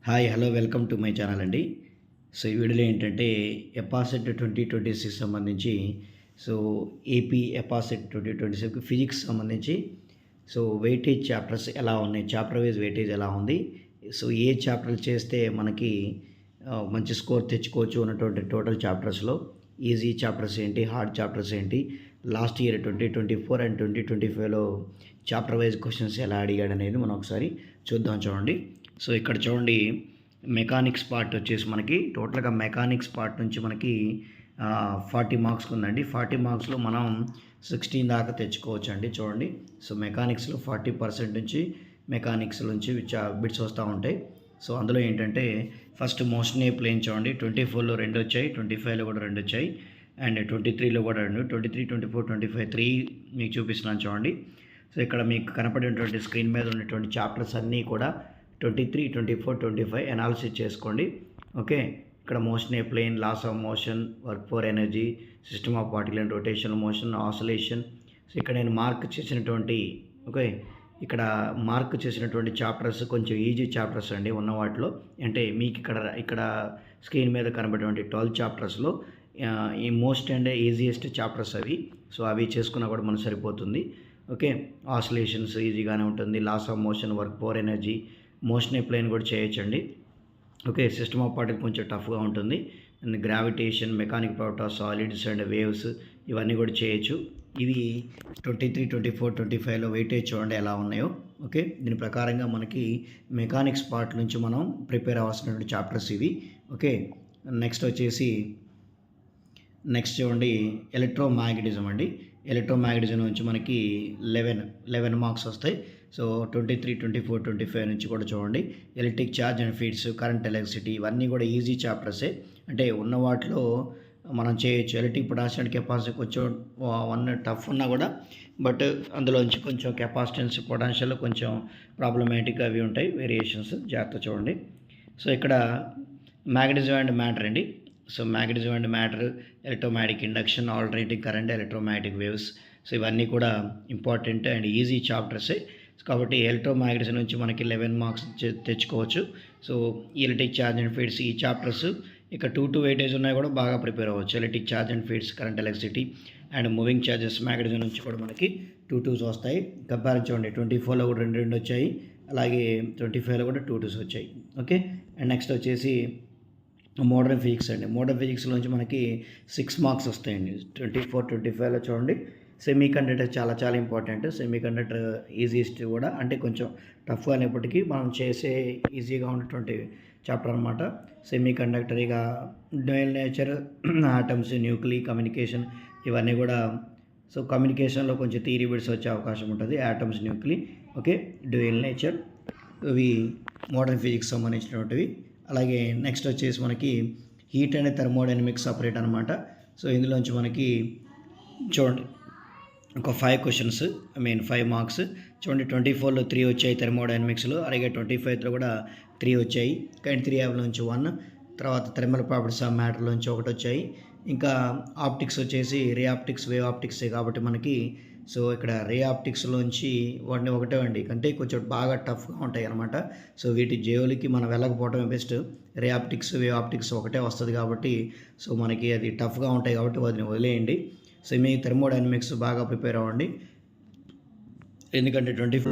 Hi hello welcome to my channel అండి. So ఈ వీడియోలో ఏంటంటే ఎపాసెట్ 2026 సంబంధించి సో ఏపీ ఎపాసెట్ 2026 ఫిజిక్స్ సంబంధించి సో వెయిటేజ్ చాప్టర్స్ ఎలా ఉన్నాయి, చాప్టర్ వైజ్ వెయిటేజ్ ఎలా ఉంది, సో ఏ చాప్టర్లు చేస్తే మనకి మంచి స్కోర్ తెచ్చుకోవచ్చు ఉన్నటువంటి టోటల్ చాప్టర్స్లో ఈజీ చాప్టర్స్ ఏంటి, హార్డ్ చాప్టర్స్ ఏంటి, లాస్ట్ ఇయర్ 2024 అండ్ 2025లో చాప్టర్ వైజ్ క్వశ్చన్స్ ఎలా అడిగాడు అనేది మనం ఒకసారి చూద్దాం. చూడండి. సో ఇక్కడ చూడండి, మెకానిక్స్ పార్ట్ వచ్చేసి మనకి టోటల్గా మెకానిక్స్ పార్ట్ నుంచి మనకి 40 మార్క్స్ ఉందండి. 40 మార్క్స్లో మనం 16 దాకా తెచ్చుకోవచ్చు అండి. చూడండి, సో మెకానిక్స్లో 40% నుంచి మెకానిక్స్ నుంచి బిట్స్ వస్తూ ఉంటాయి. సో అందులో ఏంటంటే ఫస్ట్ మోషన్ ఏ ప్లేన్ చూడండి, 24లో 2 వచ్చాయి, 25లో కూడా 2 వచ్చాయి, అండ్ 23లో కూడా 2, 23, 24, 25 3 మీకు చూపిస్తున్నాను చూడండి. సో ఇక్కడ మీకు కనపడేటువంటి స్క్రీన్ మీద ఉన్నటువంటి చాప్టర్స్ అన్నీ కూడా 23, 24, 25 అనాలిసిస్ చేసుకోండి. ఓకే, ఇక్కడ motion a plane, laws of motion, work for energy, system of particle and rotational motion, oscillation. So ఇక్కడ నేను మార్క్ చేసినటువంటి ఇక్కడ మార్క్ చేసినటువంటి చాప్టర్స్ కొంచెం ఈజీ చాప్టర్స్ అండి ఉన్న వాటిలో. అంటే మీకు ఇక్కడ స్క్రీన్ మీద కనబడేటువంటి 12 చాప్టర్స్లో ఈ మోస్ట్ అండ్ ఈజియెస్ట్ చాప్టర్స్ అవి. సో అవి చేసుకున్నా కూడా మనకు సరిపోతుంది. ఓకే, ఆసిలేషన్స్ ఈజీగానే ఉంటుంది, laws of motion, work for energy, motion a plane కూడా చేయొచ్చండి. ఓకే, సిస్టమ్ ఆఫ్ పార్టికల్ కొంచెం టఫ్గా ఉంటుంది, and gravitation, mechanic property of solids and waves ఇవన్నీ కూడా చేయొచ్చు. ఇవి 23, 24, 25లో వెయిటేజ్ చూడండి ఎలా ఉన్నాయో. ఓకే, దీని ప్రకారంగా మనకి మెకానిక్స్ పార్ట్ నుంచి మనం ప్రిపేర్ అవ్వాల్సినటువంటి చాప్టర్స్ ఇవి. ఓకే, నెక్స్ట్ చూడండి ఎలక్ట్రోమాగ్నెటిజం అండి. ఎలక్ట్రోమాగ్నెటిజం నుంచి మనకి 11 మార్క్స్ వస్తాయి. సో 23, 24, 25 నుంచి కూడా చూడండి electric charge and fields, current, electricity ఇవన్నీ కూడా ఈజీ చాప్టర్సే. అంటే ఉన్న వాటిలో మనం చేయొచ్చు. ఎలక్ట్రిక్ పొటాన్షియల్ అండ్ కెపాసిటీ కొంచెం 1 టఫ్ ఉన్నా కూడా, బట్ అందులోంచి కొంచెం కెపాసిటెన్స్, పొటాన్షియల్ కొంచెం ప్రాబ్లమేటిక్ అవి ఉంటాయి, వేరియేషన్స్ జాగ్రత్త చూడండి. సో ఇక్కడ మ్యాగ్నెటిజం అండ్ మ్యాటర్ అండి. So magnetism and matter, electromagnetic induction, alternating current, electromagnetic waves. So ఇవన్నీ కూడా ఇంపార్టెంట్ అండ్ ఈజీ చాప్టర్సే. కాబట్టి ఎలక్ట్రోమాగ్నెటిజం నుంచి మనకి 11 మార్క్స్ తెచ్చుకోవచ్చు. So electric charge and fields ఈ చాప్టర్స్ ఇక 2 వెయిటేజ్ ఉన్నాయి కూడా బాగా ప్రిపేర్ అవ్వచ్చు. Electric charge and fields, current, electricity and moving charges magnetism నుంచి కూడా మనకి 2 వస్తాయి. కంపేర్ చూడండి, 24లో కూడా 2 వచ్చాయి, అలాగే 25లో కూడా 2 వచ్చాయి. ఓకే, అండ్ నెక్స్ట్ వచ్చేసి మోడర్న్ ఫిజిక్స్ అండి. మోడర్న్ ఫిజిక్స్లోంచి మనకి 6 మార్క్స్ వస్తాయండి. 24, 25లో చూడండి సెమీ కండక్టర్ చాలా ఇంపార్టెంట్. సెమీ కండక్టర్ ఈజీయెస్ట్ కూడా, అంటే కొంచెం టఫ్గా అనేప్పటికీ మనం చేసే ఈజీగా ఉన్నటువంటి చాప్టర్ అనమాట. సెమీ కండక్టర్ ఇక dual nature, atoms, nuclei, communication ఇవన్నీ కూడా. సో కమ్యూనికేషన్లో కొంచెం థియరీ బిట్స్ వచ్చే అవకాశం ఉంటుంది, atoms, nuclei. Okay, dual nature ఇవి మోడర్న్ ఫిజిక్స్ సంబంధించినటువంటివి. అలాగే నెక్స్ట్ వచ్చేసి మనకి హీట్ అండ్ థర్మోడైనమిక్స్ సపరేట్ అనమాట. సో ఇందులోంచి మనకి చూడండి ఒక 5 క్వశ్చన్స్, 5 మార్క్స్ చూడండి. 24లో 3 వచ్చాయి థర్మోడైనమిక్స్లో, అలాగే 25లో కూడా 3 వచ్చాయి. కైండ్ 3 నుంచి 1, తర్వాత థర్మల్ ప్రాపర్టీస్ ఆఫ్ మ్యాటర్లోంచి 1 వచ్చాయి. ఇంకా ఆప్టిక్స్ వచ్చేసి రే ఆప్టిక్స్, వేవ్ ఆప్టిక్సే కాబట్టి మనకి. సో ఇక్కడ రే ఆప్టిక్స్లోంచి ఒకటే అండి, అంటే కొంచెం బాగా టఫ్గా ఉంటాయి అనమాట. సో వీటి జోలికి మనం వెళ్ళకపోవడమే best. Ray optics, wave optics ఒకటే వస్తుంది కాబట్టి సో మనకి అది టఫ్గా ఉంటాయి కాబట్టి వదిలేయండి. సెమీ థర్మోడైనమిక్స్ బాగా ప్రిపేర్ అవ్వండి, ఎందుకంటే 24